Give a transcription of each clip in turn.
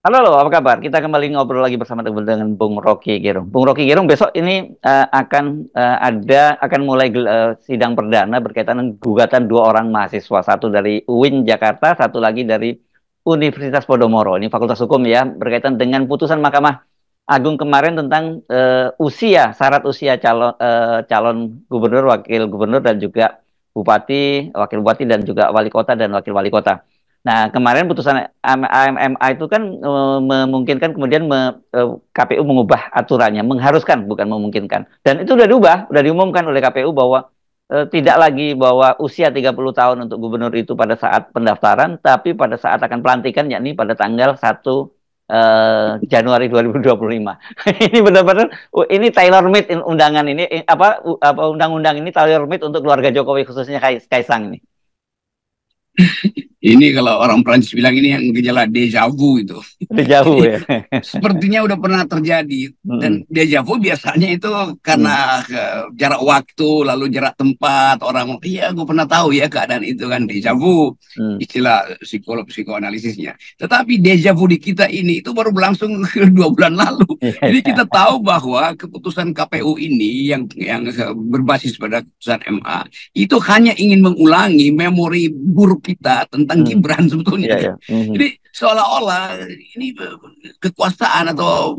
Halo, halo, apa kabar? Kita kembali ngobrol lagi bersama dengan Bung Rocky Gerung. Bung Rocky Gerung besok ini akan mulai sidang perdana berkaitan dengan gugatan dua orang mahasiswa, satu dari UIN Jakarta, satu lagi dari Universitas Podomoro. Ini Fakultas Hukum ya, berkaitan dengan putusan Mahkamah Agung kemarin tentang syarat usia calon gubernur, wakil gubernur dan juga bupati, wakil bupati dan juga wali kota dan wakil wali kota. Nah, kemarin putusan AMMA itu kan memungkinkan kemudian KPU mengubah aturannya, mengharuskan bukan memungkinkan. Dan itu sudah diubah, sudah diumumkan oleh KPU bahwa tidak lagi bahwa usia 30 tahun untuk gubernur itu pada saat pendaftaran, tapi pada saat akan pelantikan yakni pada tanggal 1 Januari 2025. Ini benar-benar ini tailor made undangan ini apa undang-undang ini tailor made untuk keluarga Jokowi khususnya Kaisang ini. Ini kalau orang Prancis bilang ini yang gejala deja vu itu. Udah jauh Jadi ya. sepertinya udah pernah terjadi. Dan Mm-mm. deja vu biasanya itu Mm. karena jarak waktu, lalu jarak tempat. Orang, iya gue pernah tahu ya keadaan itu kan deja vu. Mm. Istilah psikolog psikoanalisisnya. Tetapi deja vu di kita ini itu baru berlangsung 2 bulan lalu. Iya, Jadi iya. kita tahu bahwa keputusan KPU ini yang berbasis pada keputusan MA itu hanya ingin mengulangi memori buruk kita tentang Mm. Gibran sebetulnya Iya, kan. iya. Mhm. Jadi seolah-olah ini kekuasaan atau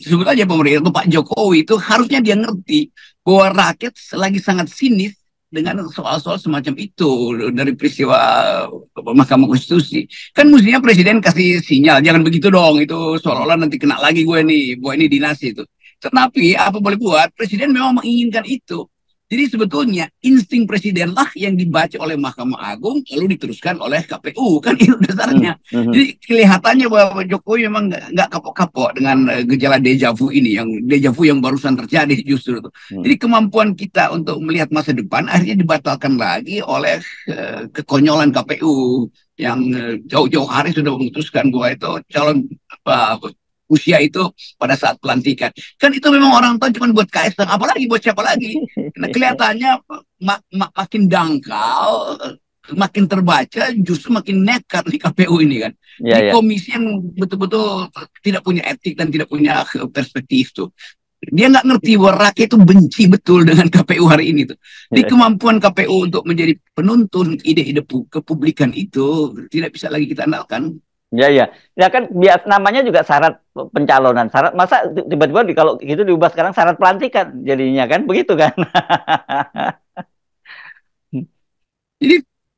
sebut aja pemerintah atau Pak Jokowi itu harusnya dia ngerti bahwa rakyat lagi sangat sinis dengan soal-soal semacam itu dari peristiwa Mahkamah Konstitusi. Kan mestinya presiden kasih sinyal, jangan begitu dong, itu seolah-olah nanti kena lagi gue nih, bahwa ini dinasti itu. Tetapi apa boleh buat, presiden memang menginginkan itu. Jadi sebetulnya insting presiden lah yang dibaca oleh Mahkamah Agung lalu diteruskan oleh KPU, kan itu Mm. dasarnya. Mhm. Jadi kelihatannya bahwa Jokowi memang nggak kapok-kapok dengan gejala deja vu ini, yang deja vu yang barusan terjadi justru itu. Mm. Jadi kemampuan kita untuk melihat masa depan akhirnya dibatalkan lagi oleh kekonyolan KPU yang jauh-jauh hari sudah memutuskan bahwa itu calon usia itu pada saat pelantikan. Kan itu memang orang tua cuma buat Kaisang, apalagi buat siapa lagi. Nah, kelihatannya makin dangkal, makin terbaca, justru makin nekat di KPU ini kan. Iya, Di iya. komisi yang betul-betul tidak punya etik dan tidak punya perspektif tuh. Dia nggak ngerti bahwa rakyat itu benci betul dengan KPU hari ini tuh. Di Iya. kemampuan KPU untuk menjadi penuntun ide-ide kepublikan itu tidak bisa lagi kita andalkan. Iya, iya. Ya kan bias namanya juga syarat pencalonan. Syarat masa tiba-tiba kalau gitu diubah sekarang syarat pelantikan jadinya kan begitu kan? Jadi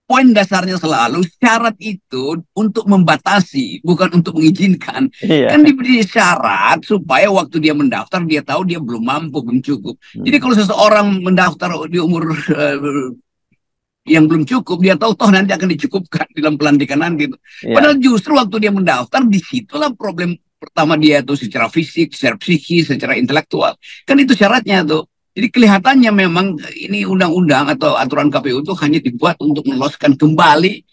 poin dasarnya selalu syarat itu untuk membatasi, bukan untuk mengizinkan. Iya. Kan diberi syarat supaya waktu dia mendaftar dia tahu dia belum mampu, belum cukup. Jadi Hmm. kalau seseorang mendaftar di umur yang belum cukup, dia tahu toh nanti akan dicukupkan dalam pelantikan nanti. Iya. Padahal justru waktu dia mendaftar, disitulah problem pertama dia tuh secara fisik, secara psikis, secara intelektual. Kan itu syaratnya tuh. Jadi kelihatannya memang ini undang-undang atau aturan KPU itu hanya dibuat untuk meloloskan kembali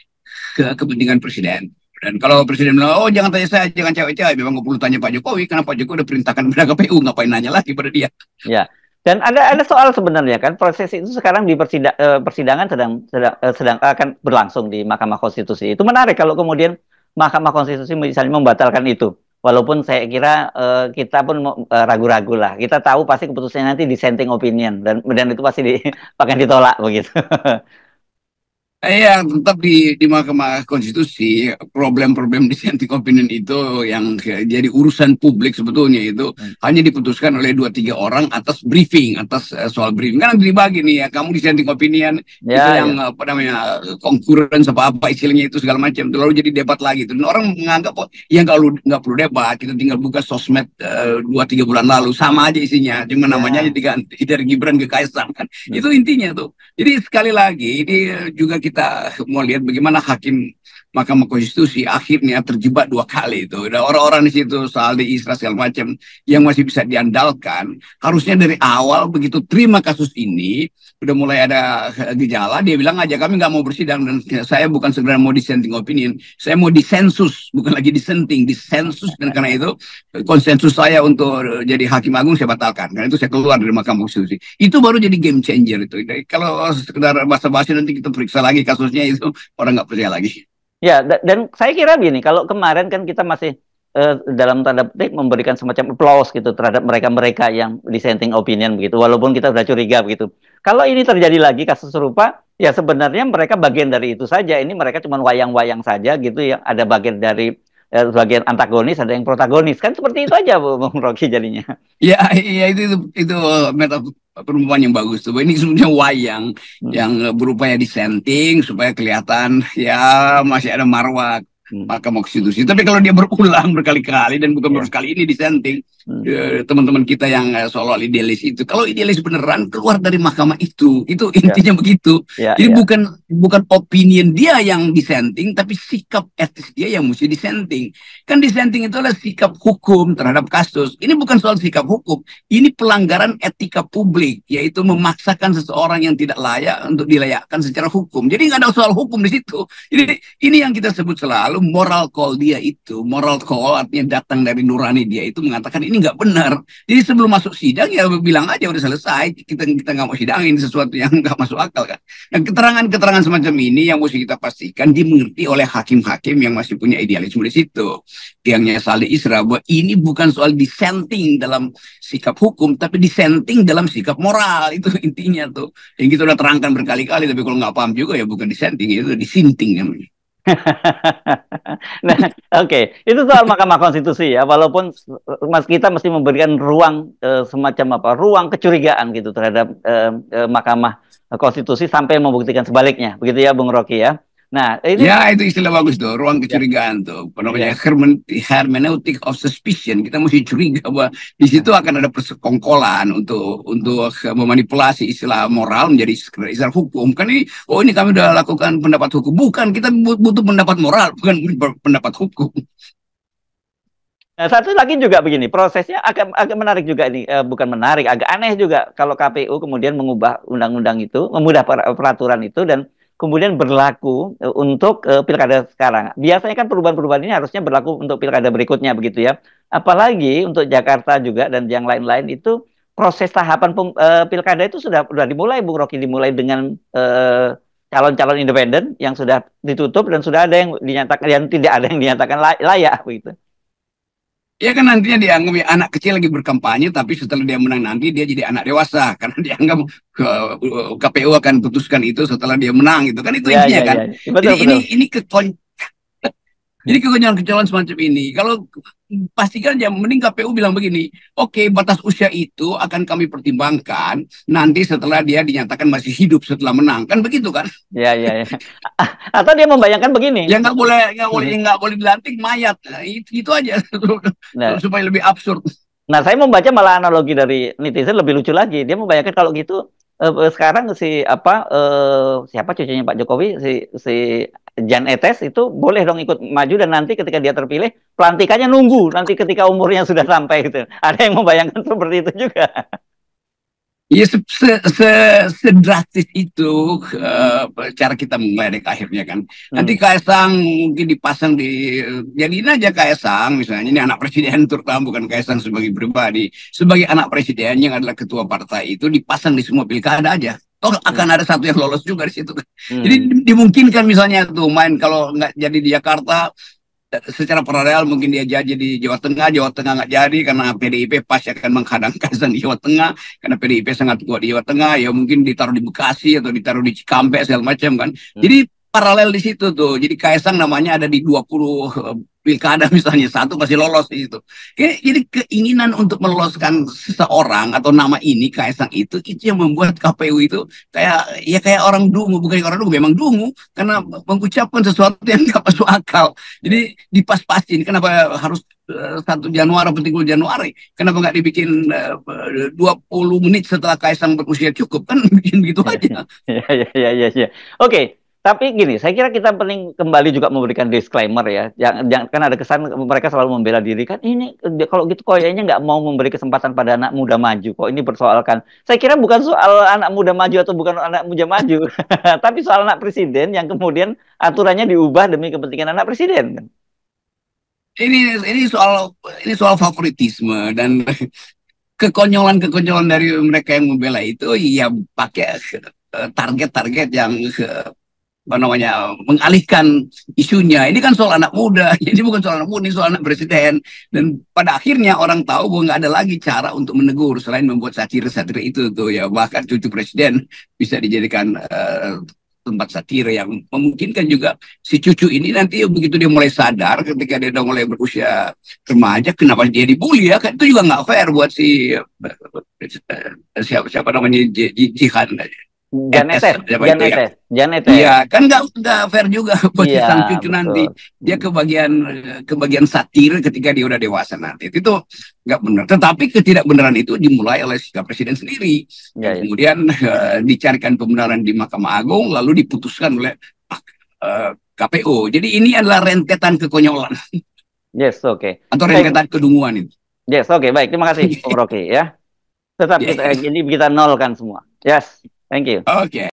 ke kepentingan presiden. Dan kalau presiden bilang, oh jangan tanya saya, jangan cewek-cewek, memang nggak perlu tanya Pak Jokowi, karena Pak Jokowi udah perintahkan pada KPU, ngapain nanya lagi pada dia. Ya, dan ada soal sebenarnya kan proses itu sekarang di persidangan sedang akan berlangsung di Mahkamah Konstitusi. Itu menarik kalau kemudian Mahkamah Konstitusi misalnya membatalkan itu. Walaupun saya kira kita pun ragu-ragu lah. Kita tahu pasti keputusannya nanti dissenting opinion dan itu pasti akan ditolak begitu. Iya, tetap di Mahkamah Konstitusi problem-problem dissenting opinion itu yang jadi urusan publik sebetulnya itu hanya diputuskan oleh 2-3 orang atas briefing, atas soal briefing. Kan dibagi nih ya, kamu dissenting opinion, kita Ya, yang ya. apa namanya concurrence apa istilahnya itu segala macam. Lalu jadi debat lagi. Dan orang menganggap oh, ya nggak perlu debat, kita tinggal buka sosmed 2-3 bulan lalu sama aja isinya, cuma namanya Ya. diganti dari Gibran ke Kaisang kan. Hmm. Itu intinya tuh. Jadi sekali lagi ini juga kita mau lihat bagaimana hakim Mahkamah Konstitusi akhirnya terjebak 2 kali itu. Ada orang-orang di situ Saldi Isra segala macam yang masih bisa diandalkan. Harusnya dari awal begitu terima kasus ini udah mulai ada gejala, dia bilang aja kami nggak mau bersidang dan saya bukan sekedar mau dissenting opinion, saya mau disensus, bukan lagi dissenting, disensus, dan karena itu konsensus saya untuk jadi hakim agung saya batalkan. Karena itu saya keluar dari Mahkamah Konstitusi. Itu baru jadi game changer itu. Kalau sekedar basa-basi nanti kita periksa lagi kasusnya itu orang nggak percaya lagi. Ya, dan saya kira gini, kalau kemarin kan kita masih dalam tanda petik memberikan semacam applause gitu terhadap mereka-mereka yang dissenting opinion begitu, walaupun kita sudah curiga begitu. Kalau ini terjadi lagi kasus serupa, ya sebenarnya mereka bagian dari itu saja. Ini mereka cuma wayang-wayang saja gitu, yang ada bagian dari bagian antagonis, ada yang protagonis, kan seperti itu aja, Bung Rocky jadinya. Ya, ya itu metafor perumpamaan yang bagus tuh. Ini sebenarnya wayang Hmm. yang berupaya dissenting supaya kelihatan ya masih ada marwah Hmm. Mahkamah Konstitusi. Tapi kalau dia berulang berkali-kali dan bukan baru Ya. sekali ini dissenting, Hmm. teman-teman kita yang soal idealis itu, kalau idealis beneran keluar dari mahkamah itu Ya. intinya begitu. Ya. Jadi Ya. bukan opinion dia yang dissenting, tapi sikap etis dia yang mesti dissenting. Kan dissenting itu adalah sikap hukum terhadap kasus. Ini bukan soal sikap hukum, ini pelanggaran etika publik, yaitu memaksakan seseorang yang tidak layak untuk dilayakkan secara hukum. Jadi nggak ada soal hukum di situ. Jadi ini yang kita sebut selalu moral call dia itu. Moral call artinya datang dari nurani dia itu mengatakan ini nggak benar. Jadi sebelum masuk sidang ya bilang aja udah selesai. Kita nggak mau sidangin sesuatu yang nggak masuk akal kan. Nah keterangan-keterangan semacam ini yang mesti kita pastikan dimengerti oleh hakim-hakim yang masih punya idealisme di situ. Yang Salih Isra bahwa ini bukan soal dissenting dalam sikap hukum, tapi dissenting dalam sikap moral. Itu intinya tuh. Yang kita udah terangkan berkali-kali, tapi kalau nggak paham juga ya bukan dissenting, itu disinting namanya. Nah, oke, itu soal Mahkamah Konstitusi ya. Walaupun Mas kita mesti memberikan ruang semacam apa, ruang kecurigaan gitu terhadap Mahkamah Konstitusi sampai membuktikan sebaliknya, begitu ya, Bung Rocky ya. Nah, ini Ya, itu istilah bagus tuh, ruang ya, kecurigaan tuh. Apa namanya? ya. Hermeneutic of suspicion. Kita mesti curiga bahwa di situ akan ada persekongkolan untuk memanipulasi istilah moral menjadi istilah hukum. Kan ini kami udah lakukan pendapat hukum. Bukan, kita butuh pendapat moral, bukan pendapat hukum. Nah, satu lagi juga begini, prosesnya agak menarik juga ini, bukan menarik, agak aneh juga kalau KPU kemudian mengubah undang-undang itu, memubah peraturan itu dan kemudian berlaku untuk pilkada sekarang. Biasanya kan perubahan-perubahan ini harusnya berlaku untuk pilkada berikutnya begitu ya. Apalagi untuk Jakarta juga dan yang lain-lain itu proses tahapan pilkada itu sudah dimulai, Bung Rocky, dimulai dengan calon-calon independen yang sudah ditutup dan sudah ada yang dinyatakan, yang tidak ada yang dinyatakan layak begitu. Ya kan nantinya dianggap ya, anak kecil lagi berkampanye, tapi setelah dia menang nanti dia jadi anak dewasa karena dianggap KPU akan putuskan itu setelah dia menang itu kan itu Ya, intinya ya, kan. ya. Betul, Jadi betul. ini jadi kekonyolan-kekonyolan semacam ini. Kalau pastikan ya mending KPU bilang begini, oke, batas usia itu akan kami pertimbangkan nanti setelah dia dinyatakan masih hidup setelah menang kan begitu kan? Ya, ya, ya. Atau dia membayangkan begini. Ya nggak boleh dilantik mayat. Nah, itu aja Nah, supaya lebih absurd. nah, saya membaca malah analogi dari netizen lebih lucu lagi. Dia membayangkan kalau gitu sekarang si apa siapa cucunya Pak Jokowi, si Jan Etes itu boleh dong ikut maju dan nanti ketika dia terpilih pelantikannya nunggu nanti ketika umurnya sudah sampai gitu. Ada yang membayangkan seperti itu juga. Ya sedrastis itu cara kita mengledek akhirnya kan. Nanti Hmm. Kaisang mungkin dipasang jadiin aja Kaisang misalnya ini anak presiden terutama bukan Kaisang sebagai pribadi, sebagai anak presiden yang adalah ketua partai itu dipasang di semua pilkada aja. Toh akan Hmm. ada satu yang lolos juga di situ. Jadi Hmm. dimungkinkan misalnya tuh main kalau nggak jadi di Jakarta secara paralel mungkin dia jadi di Jawa Tengah nggak jadi karena PDIP pasti akan menghadang Kaisang di Jawa Tengah karena PDIP sangat kuat di Jawa Tengah ya mungkin ditaruh di Bekasi atau ditaruh di Cikampek segala macam kan Hmm. jadi paralel di situ tuh jadi Kaisang namanya ada di 20 pilkada misalnya satu pasti lolos di situ. Jadi keinginan untuk meloloskan seseorang atau nama ini Kaisang itu yang membuat KPU itu kayak orang dungu bukan orang dungu memang dungu karena mengucapkan sesuatu yang nggak masuk akal. Jadi dipas-pasin kenapa harus 1 Januari atau 30 Januari kenapa nggak dibikin 20 menit setelah Kaisang berusia cukup kan bikin gitu aja. Ya, ya, ya, ya, ya. Oke, tapi gini, saya kira kita penting kembali juga memberikan disclaimer ya. Jangan kan ada kesan mereka selalu membela diri kan. Ini kalau gitu kayaknya nggak mau memberi kesempatan pada anak muda maju. Kok ini persoalkan? Saya kira bukan soal anak muda maju atau bukan anak muda maju, tapi soal anak presiden yang kemudian aturannya diubah demi kepentingan anak presiden kan. Ini soal favoritisme dan kekonyolan-kekonyolan dari mereka yang membela itu ya pakai target-target yang apa namanya, mengalihkan isunya. Ini kan soal anak muda, ini bukan soal anak muda, ini soal anak presiden. Dan pada akhirnya orang tahu bahwa nggak ada lagi cara untuk menegur selain membuat satir-satir itu tuh ya. Bahkan cucu presiden bisa dijadikan tempat satir yang memungkinkan juga si cucu ini nanti begitu dia mulai sadar ketika dia udah mulai berusia remaja, kenapa dia dibully ya? Kan itu juga nggak fair buat si siapa namanya Jihan. Jan Etes, Siapa Jan itu ya? Etes, Jan Etes. Iya, kan nggak fair juga buat si Iya, sang cucu nanti. betul. Dia kebagian satir ketika dia udah dewasa nanti. Itu nggak benar. Tetapi ketidakbenaran itu dimulai oleh sikap presiden sendiri. Ya, Dan ya. kemudian dicarikan pembenaran di Mahkamah Agung, lalu diputuskan oleh KPU. Jadi ini adalah rentetan kekonyolan Yes, oke. atau Baik, rentetan kedunguan itu. yes, oke, baik. Terima kasih, Bung Rocky ya. Tetap Ya, kita ini kita nolkan semua. Yes, thank you. oke.